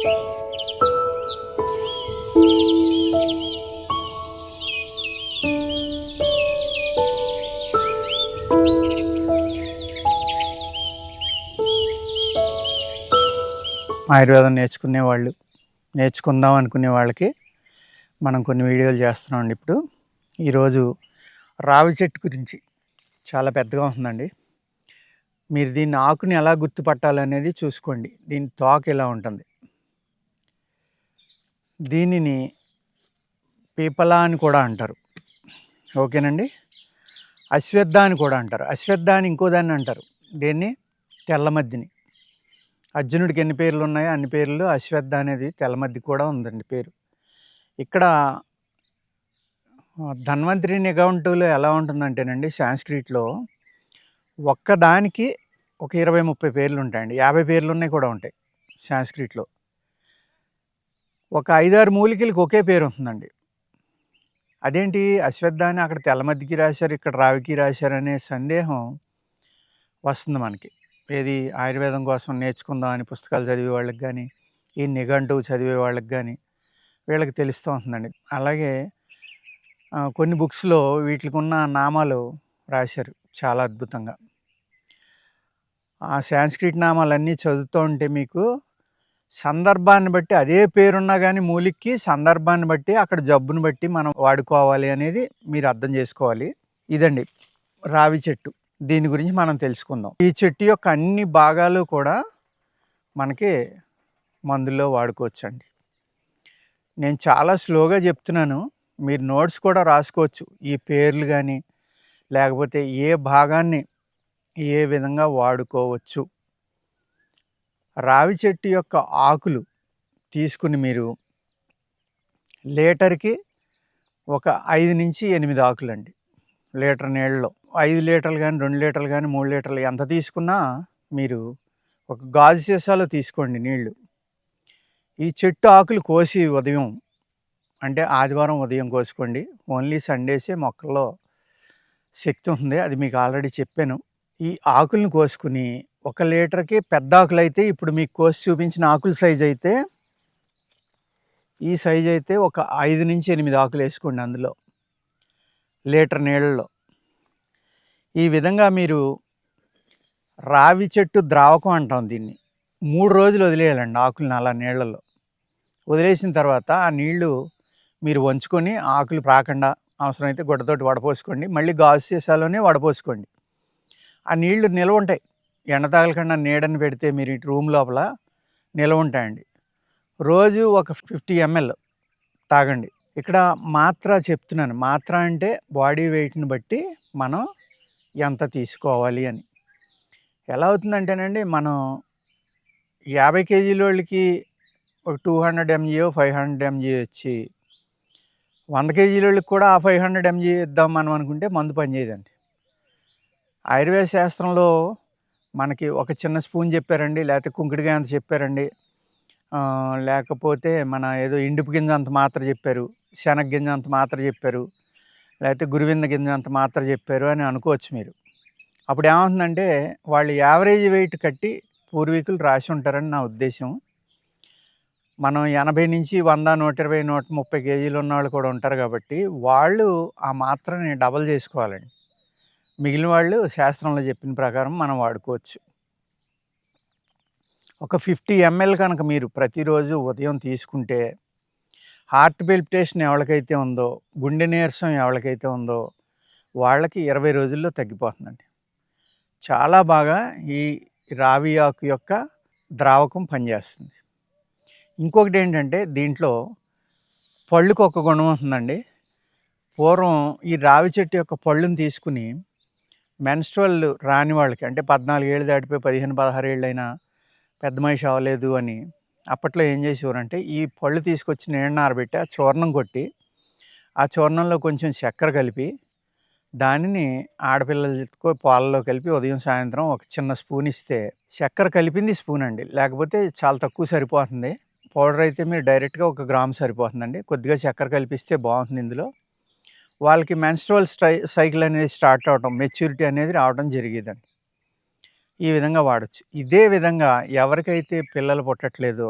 ఆయుర్వేదం నేర్చుకుందాం అనుకునే వాళ్ళకి మనం కొన్ని వీడియోలు చేస్తున్నామండి. ఇప్పుడు ఈరోజు రావి చెట్టు గురించి చాలా పెద్దగా ఉంటుందండి. మీరు దీన్ని ఆకుని ఎలా గుర్తుపట్టాలనేది చూసుకోండి. దీని తోక ఇలా ఉంటుంది. దీనిని పీపల అని కూడా అంటారు. ఓకేనండి. అశ్వత్థ అని కూడా అంటారు. అశ్వత్థ అని ఇంకో దాన్ని అంటారు. దీన్ని తెల్లమద్దిని. అర్జునుడికి ఎన్ని పేర్లు ఉన్నాయో అన్ని పేర్లు అశ్వత్థ అనేది తెల్లమద్ది కూడా ఉందండి పేరు. ఇక్కడ ధన్వంతరి నిఘంటువులో ఎలా ఉంటుందంటేనండి, సాంస్క్రిట్లో ఒక్కదానికి ఒక 20-30 పేర్లు ఉంటాయండి. 50 పేర్లు ఉన్నాయి కూడా ఉంటాయి సాంస్క్రిట్లో. ఒక 5-6 మూలికలకి ఒకే పేరు ఉంటుందండి. అదేంటి అశ్వత్థ అని అక్కడ తెల్లమద్దికి రాశారు, ఇక్కడ రావికి రాశారు అనే సందేహం వస్తుంది మనకి. ఏది ఆయుర్వేదం కోసం నేర్చుకుందాం అని పుస్తకాలు చదివే వాళ్ళకి కానీ, ఈ నిఘంటువు చదివే వాళ్ళకి కానీ వీళ్ళకి తెలుస్తూ ఉంటుందండి. అలాగే కొన్ని బుక్స్లో వీటికి ఉన్న నామాలు రాశారు చాలా అద్భుతంగా. ఆ సాంస్క్రిట్ నామాలన్నీ చదువుతూ ఉంటే మీకు సందర్భాన్ని బట్టి అదే పేరున్నా కానీ మూలికి సందర్భాన్ని బట్టి అక్కడ జబ్బుని బట్టి మనం వాడుకోవాలి అనేది మీరు అర్థం చేసుకోవాలి. ఇదండి రావి చెట్టు. దీని గురించి మనం తెలుసుకుందాం. ఈ చెట్టు యొక్క అన్ని భాగాలు కూడా మనకి మందుల్లో వాడుకోవచ్చండి. నేను చాలా స్లోగా చెప్తున్నాను, మీరు నోట్స్ కూడా రాసుకోవచ్చు. ఈ పేర్లు కానీ లేకపోతే ఏ భాగాన్ని ఏ విధంగా వాడుకోవచ్చు. రావి చెట్టు యొక్క ఆకులు తీసుకుని మీరు లీటర్కి ఒక 5-8 ఆకులండి. లీటర్ నీళ్ళలో 5 లీటర్లు కానీ 2 లీటర్లు కానీ 3 లీటర్లు ఎంత తీసుకున్నా మీరు ఒక గాజు సీసాలో తీసుకోండి నీళ్ళు. ఈ చెట్టు ఆకులు కోసి ఉదయం అంటే ఆదివారం ఉదయం కోసుకోండి. ఓన్లీ సండేసే మొక్కల్లో శక్తి ఉంది, అది మీకు ఆల్రెడీ చెప్పాను. ఈ ఆకులను కోసుకుని 1 లీటర్కి పెద్ద ఆకులు అయితే ఇప్పుడు మీకు కోసి చూపించిన ఆకుల సైజు అయితే ఈ సైజు అయితే ఒక 5-8 ఆకులు వేసుకోండి అందులో లీటర్ నీళ్ళలో. ఈ విధంగా మీరు రావి చెట్టు ద్రావకం అంటాం దీన్ని. 3 రోజులు వదిలేయాలండి ఆకులను అలా నీళ్ళలో. వదిలేసిన తర్వాత ఆ నీళ్లు మీరు వంచుకొని ఆకులు ప్రాకుండా అవసరమైతే గుడ్డతోటి వడపోసుకోండి. మళ్ళీ గాజు సీసాలోనే వడపోసుకోండి. ఆ నీళ్లు నిల్వ ఉంటాయి, ఎండ తగలకుండా నీడని పెడితే మీరు ఇటు రూమ్ లోపల నిల్వ ఉంటాయండి. రోజు ఒక 50 ml తాగండి. ఇక్కడ మాత్ర చెప్తున్నాను. మాత్ర అంటే బాడీ వెయిట్ని బట్టి మనం ఎంత తీసుకోవాలి అని. ఎలా అవుతుందంటేనండి, మనం 50 kg వాళ్ళకి ఒక 200 mg 500 mg వచ్చి 100 kg వాళ్ళకి కూడా ఆ 500 mg ఇద్దాం మనం అనుకుంటే మందు పనిచేయదండి. ఆయుర్వేద శాస్త్రంలో మనకి ఒక చిన్న స్పూన్ చెప్పారండి, లేకపోతే కుంకుడుకాయ అంత చెప్పారండి, లేకపోతే మన ఏదో ఇండుపు గింజ అంత మాత్ర చెప్పారు, శనగ గింజ అంత మాత్ర చెప్పారు, లేకపోతే గురువింద గింజ అంత మాత్ర చెప్పారు అని అనుకోవచ్చు మీరు. అప్పుడు ఏమవుతుందంటే వాళ్ళు యావరేజ్ వెయిట్ కట్టి పూర్వీకులు రాసి ఉంటారని నా ఉద్దేశం. మనం 80 నుంచి 100, 120, 130 kg ఉన్న వాళ్ళు కూడా ఉంటారు కాబట్టి వాళ్ళు ఆ మాత్రని డబల్ చేసుకోవాలండి. మిగిలిన వాళ్ళు శాస్త్రంలో చెప్పిన ప్రకారం మనం వాడుకోవచ్చు. ఒక 50 ml కనుక మీరు ప్రతిరోజు ఉదయం తీసుకుంటే హార్ట్ పెల్పిటేషన్ ఎవరికైతే ఉందో, గుండె నీరసం ఎవరికైతే ఉందో వాళ్ళకి 20 రోజుల్లో తగ్గిపోతుందండి. చాలా బాగా ఈ రావి ఆకు యొక్క ద్రావకం పనిచేస్తుంది. ఇంకొకటి ఏంటంటే దీంట్లో పళ్ళుకు ఒక గుణం ఉంటుందండి. పూర్వం ఈ రావి చెట్టు యొక్క పళ్ళుని తీసుకుని మెన్స్ట్రువల్ రాని వాళ్ళకి, అంటే 14 ఏళ్ళు దాటిపోయి 15, 16 ఏళ్ళైనా పెద్ద మనిషి అవ్వలేదు అని అప్పట్లో ఏం చేసేవారంటే ఈ పళ్ళు తీసుకొచ్చి నీడన ఆరబెట్టి ఆ చూర్ణం కొట్టి ఆ చూర్ణంలో కొంచెం చక్కెర కలిపి దానిని ఆడపిల్లలతో పాలలో కలిపి ఉదయం సాయంత్రం ఒక చిన్న స్పూన్ ఇస్తే, చక్కెర కలిపింది స్పూన్ అండి, లేకపోతే చాలా తక్కువ సరిపోతుంది. పౌడర్ అయితే మీరు డైరెక్ట్గా 1 గ్రామ్ సరిపోతుందండి. కొద్దిగా చక్కెర కలిపిస్తే బాగుంటుంది. ఇందులో వాళ్ళకి మెన్స్ట్రువల్ సైకిల్ అనేది స్టార్ట్ అవడం, మెచ్యూరిటీ అనేది రావడం జరిగేదండి. ఈ విధంగా వాడచ్చు. ఇదే విధంగా ఎవరికైతే పిల్లలు పుట్టట్లేదో,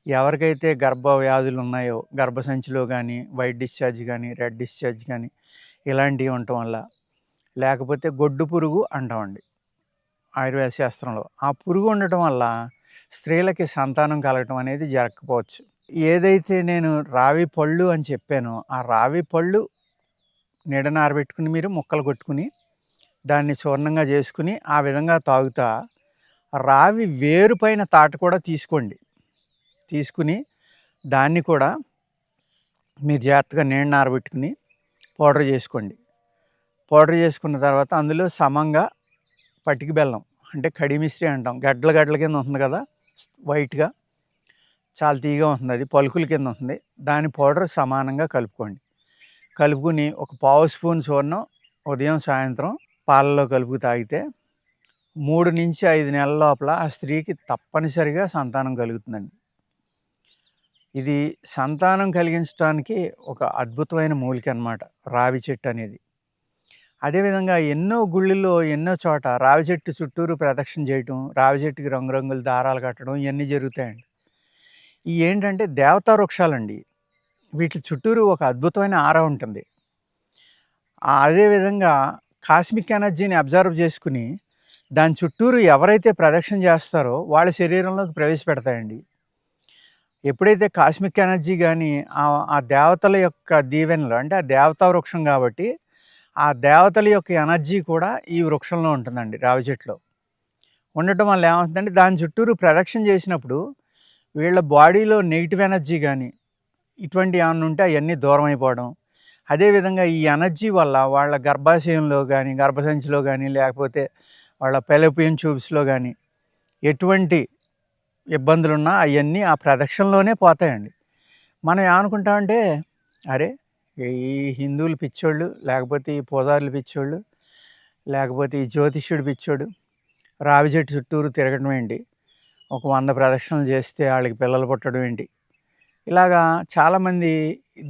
ఎవరికైతే గర్భ వ్యాధులు ఉన్నాయో గర్భసంచిలో కానీ వైట్ డిశ్చార్జ్ కానీ రెడ్ డిశ్చార్జ్ కానీ ఇలాంటివి ఉండటం వల్ల, లేకపోతే గొడ్డు పురుగు అంటామండి ఆయుర్వేద శాస్త్రంలో. ఆ పురుగు ఉండటం వల్ల స్త్రీలకి సంతానం కలగటం అనేది జరగకపోవచ్చు. ఏదైతే నేను రావి పళ్ళు అని చెప్పానో ఆ రావి పళ్ళు నీడన ఆరబెట్టుకుని మీరు ముక్కలు కొట్టుకుని దాన్ని చూర్ణంగా చేసుకుని ఆ విధంగా తాగుతా రావి వేరు పైన తాట కూడా తీసుకోండి. తీసుకుని దాన్ని కూడా మీరు జాగ్రత్తగా నీడన ఆరబెట్టుకుని పౌడర్ చేసుకోండి. పౌడర్ చేసుకున్న తర్వాత అందులో సమంగా పటిక బెల్లం అంటే కడి మిశ్రీ అంటాం, గడ్డల గడ్డల కింద ఉంటుంది కదా వైట్గా, చాలా తీయగా ఉంటుంది, అది పలుకుల కింద ఉంటుంది. దాని పౌడర్ సమానంగా కలుపుకోండి. కలుపుకుని ఒక పావు స్పూన్ చూర్ణం ఉదయం సాయంత్రం పాలలో కలుపు తాగితే 3 నుంచి 5 నెలల లోపల ఆ స్త్రీకి తప్పనిసరిగా సంతానం కలుగుతుందండి. ఇది సంతానం కలిగించడానికి ఒక అద్భుతమైన మూలిక అన్నమాట రావి చెట్టు అనేది. అదేవిధంగా ఎన్నో గుళ్ళల్లో ఎన్నో చోట రావి చెట్టు చుట్టూరు ప్రదక్షిణ చేయటం, రావి చెట్టుకి రంగురంగుల దారాలు కట్టడం ఇవన్నీ జరుగుతాయండి. ఇవి ఏంటంటే దేవతా వృక్షాలండి. వీటి చుట్టూరు ఒక అద్భుతమైన ఆరా ఉంటుంది. అదేవిధంగా కాస్మిక్ ఎనర్జీని అబ్జర్వ్ చేసుకుని దాని చుట్టూరు ఎవరైతే ప్రదక్షిణ చేస్తారో వాళ్ళ శరీరంలోకి ప్రవేశపెడతాయండి. ఎప్పుడైతే కాస్మిక్ ఎనర్జీ కానీ ఆ దేవతల యొక్క దీవెనలు అంటే ఆ దేవతా వృక్షం కాబట్టి ఆ దేవతల యొక్క ఎనర్జీ కూడా ఈ వృక్షంలో ఉంటుందండి. రావి చెట్టులో ఉండటం వల్ల ఏమవుతుందంటే దాని చుట్టూరు ప్రదక్షిణ చేసినప్పుడు వీళ్ళ బాడీలో నెగిటివ్ ఎనర్జీ కానీ ఇటువంటి ఏమన్నా ఉంటే అవన్నీ దూరం అయిపోవడం. అదేవిధంగా ఈ ఎనర్జీ వల్ల వాళ్ళ గర్భాశయంలో కానీ గర్భసంచిలో కానీ లేకపోతే వాళ్ళ ఫెలోపియన్ ట్యూబ్స్లో కానీ ఎటువంటి ఇబ్బందులున్నా అవన్నీ ఆ ప్రదక్షిణలోనే పోతాయండి. మనం ఏమనుకుంటామంటే అరే ఈ హిందువులు పిచ్చోళ్ళు, లేకపోతే ఈ పూజారులు పిచ్చోళ్ళు, లేకపోతే ఈ జ్యోతిష్యుడు పిచ్చోడు రావి చెట్టు చుట్టూరు తిరగడం ఏంటి, ఒక 100 ప్రదక్షిణలు చేస్తే వాళ్ళకి పిల్లలు పుట్టడం ఏంటి, ఇలాగా చాలామంది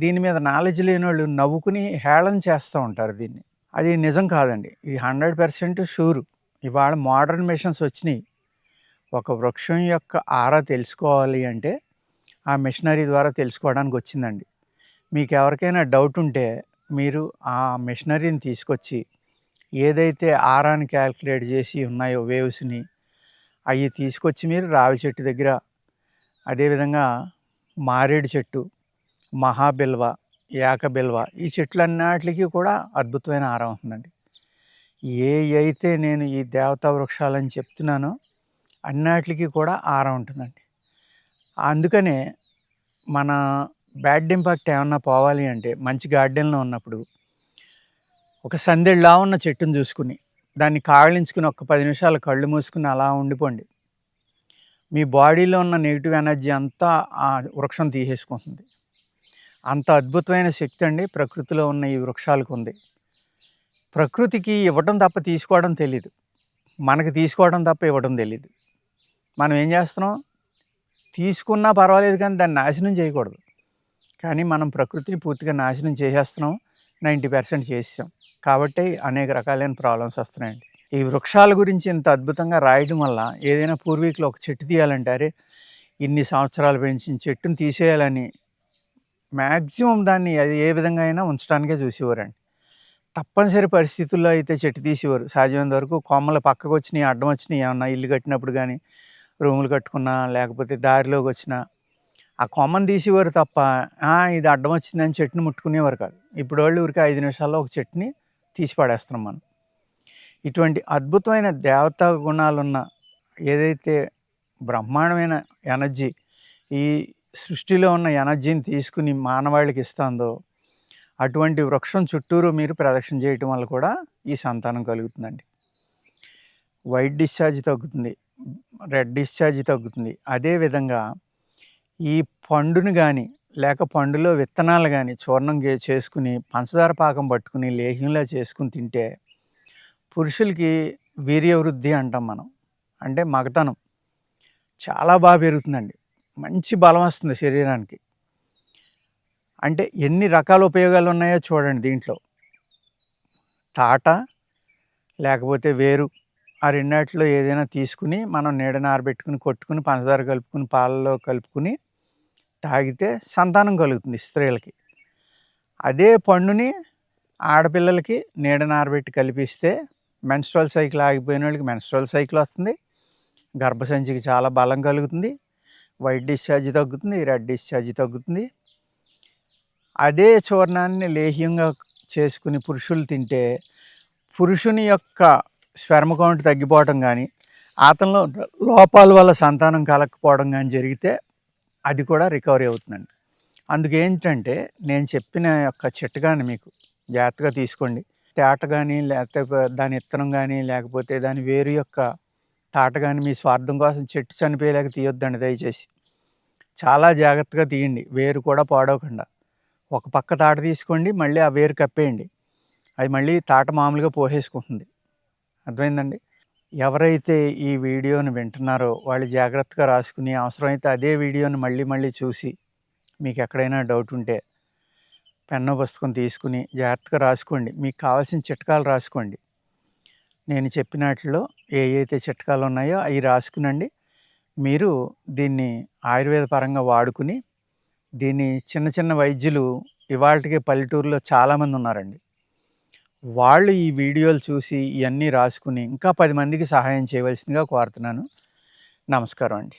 దీని మీద నాలెడ్జ్ లేని వాళ్ళు నవ్వుకుని హేళన చేస్తూ ఉంటారు దీన్ని. అది నిజం కాదండి. ఇది 100% షూరు. ఇవాళ మోడర్న్ మిషన్స్ వచ్చినాయి. ఒక వృక్షం యొక్క ఆరా తెలుసుకోవాలి అంటే ఆ మిషనరీ ద్వారా తెలుసుకోవడానికి వచ్చిందండి. మీకు ఎవరికైనా డౌట్ ఉంటే మీరు ఆ మిషనరీని తీసుకొచ్చి ఏదైతే ఆరాని క్యాల్కులేట్ చేసి ఉన్నాయో వేవ్స్ని అవి తీసుకొచ్చి మీరు రావి చెట్టు దగ్గర, అదేవిధంగా మారేడు చెట్టు, మహాబిల్వ, ఏకబిల్వ ఈ చెట్లన్నిటికీ కూడా అద్భుతమైన ఆరం ఉంటుందండి. అయితే నేను ఈ దేవతా వృక్షాలని చెప్తున్నానో అన్నిటికీ కూడా ఆరం ఉంటుందండి. అందుకనే మన బ్యాడ్ ఇంపాక్ట్ ఏమన్నా పోవాలి అంటే మంచి గార్డెన్లో ఉన్నప్పుడు ఒక సందెళ్ళలా ఉన్న చెట్టును చూసుకుని దాన్ని కావలించుకుని ఒక 10 నిమిషాలు కళ్ళు మూసుకుని అలా ఉండిపోండి. మీ బాడీలో ఉన్న నెగిటివ్ ఎనర్జీ అంతా ఆ వృక్షం తీసేసుకుంటుంది. అంత అద్భుతమైన శక్తి అండి ప్రకృతిలో ఉన్న ఈ వృక్షాలకు ఉంది. ప్రకృతికి ఇవ్వడం తప్ప తీసుకోవడం తెలీదు, మనకి తీసుకోవడం తప్ప ఇవ్వడం తెలీదు. మనం ఏం చేస్తున్నాం, తీసుకున్నా పర్వాలేదు కానీ దాన్ని నాశనం చేయకూడదు. కానీ మనం ప్రకృతిని పూర్తిగా నాశనం చేసేస్తున్నాం, 90% చేసాం. కాబట్టి అనేక రకాలైన ప్రాబ్లమ్స్ వస్తున్నాయండి. ఈ వృక్షాల గురించి ఇంత అద్భుతంగా రాయడం వల్ల ఏదైనా పూర్వీకులు ఒక చెట్టు తీయాలంటే అరే ఇన్ని సంవత్సరాలు పెంచిన చెట్టును తీసేయాలని మ్యాక్సిమం దాన్ని అది ఏ విధంగా అయినా ఉంచడానికే చూసేవారండి. తప్పనిసరి పరిస్థితుల్లో అయితే చెట్టు తీసేవారు. సాధ్యమైనంత వరకు కొమ్మలు పక్కకు వచ్చినాయి, అడ్డం వచ్చినాయి, ఏమన్నా ఇల్లు కట్టినప్పుడు కానీ రూములు కట్టుకున్నా లేకపోతే దారిలోకి వచ్చినా ఆ కొమ్మను తీసేవారు తప్ప ఇది అడ్డం వచ్చిందని చెట్టుని ముట్టుకునేవారు కాదు. ఇప్పుడు వాళ్ళు ఊరికి 5 నిమిషాల్లో ఒక చెట్టుని తీసి పడేస్తున్నాం మనం. ఇటువంటి అద్భుతమైన దేవతా గుణాలున్న ఏదైతే బ్రహ్మాండమైన ఎనర్జీ ఈ సృష్టిలో ఉన్న ఎనర్జీని తీసుకుని మానవాళికి ఇస్తుందో అటువంటి వృక్షం చుట్టూరు మీరు ప్రదక్షిణ చేయటం వల్ల కూడా ఈ సంతానం కలుగుతుందండి. వైట్ డిశ్చార్జ్ తగ్గుతుంది, రెడ్ డిశ్చార్జ్ తగ్గుతుంది. అదేవిధంగా ఈ పండుని కానీ లేక పండులో విత్తనాలు కానీ చూర్ణం చేసుకుని పంచదార పాకం పట్టుకుని లేహ్యంలా చేసుకుని తింటే పురుషులకి వీర్యవృద్ధి అంటాం మనం, అంటే మగతనం చాలా బాగా పెరుగుతుందండి. మంచి బలం వస్తుంది శరీరానికి. అంటే ఎన్ని రకాల ఉపయోగాలు ఉన్నాయో చూడండి దీంట్లో. తాట లేకపోతే వేరు ఆ రెండాటిలో ఏదైనా తీసుకుని మనం నీడన ఆరబెట్టుకుని కొట్టుకుని పంచదార కలుపుకుని పాలలో కలుపుకుని తాగితే సంతానం కలుగుతుంది స్త్రీలకి. అదే పండుని ఆడపిల్లలకి నీడ నానబెట్టి కలిపిస్తే మెన్స్ట్రువల్ సైకిల్ ఆగిపోయినోళ్ళకి మెన్స్ట్రువల్ సైకిల్ వస్తుంది. గర్భసంచికి చాలా బలం కలుగుతుంది. వైట్ డిశ్చార్జ్ తగ్గుతుంది. రెడ్ డిశ్చార్జ్ తగ్గుతుంది. అదే చూర్ణాన్ని లేహ్యంగా చేసుకుని పురుషులు తింటే పురుషుని యొక్క స్పెర్మ్ కౌంట్ తగ్గిపోవటం కానీ, అతనిలో లోపాల వల్ల సంతానం కలగకపోవడం కానీ జరిగితే అది కూడా రికవరీ అవుతుందండి. అందుకేంటంటే నేను చెప్పిన యొక్క చిట్కాని మీకు జాగ్రత్తగా తీసుకోండి. తేట కానీ, లేకపోతే దాని ఇత్తనం కానీ, లేకపోతే దాని వేరు యొక్క తాట కానీ మీ స్వార్థం కోసం చెట్టు చనిపోయేలాగా తీయొద్దండి దయచేసి. చాలా జాగ్రత్తగా తీయండి, వేరు కూడా పాడవకుండా. ఒక పక్క తాట తీసుకోండి, మళ్ళీ ఆ వేరు కప్పేయండి. అది మళ్ళీ తాట మామూలుగా పోసేసుకుంటుంది. అర్థమైందండి? ఎవరైతే ఈ వీడియోని వింటున్నారో వాళ్ళు జాగ్రత్తగా రాసుకుని, అవసరమైతే అదే వీడియోని మళ్ళీ మళ్ళీ చూసి, మీకు ఎక్కడైనా డౌట్ ఉంటే పెన్ను పుస్తకం తీసుకుని జాగ్రత్తగా రాసుకోండి. మీకు కావాల్సిన చిట్కాలు రాసుకోండి. నేను చెప్పినట్లో ఏవైతే చిట్కాలు ఉన్నాయో అవి రాసుకునండి. మీరు దీన్ని ఆయుర్వేద పరంగా వాడుకుని, దీన్ని చిన్న చిన్న వైద్యులు ఇవాళకి పల్లెటూరులో చాలామంది ఉన్నారండి. వాళ్ళు ఈ వీడియోలు చూసి ఇవన్నీ రాసుకుని ఇంకా 10 మందికి సహాయం చేయవలసిందిగా కోరుతున్నాను. నమస్కారం అండి.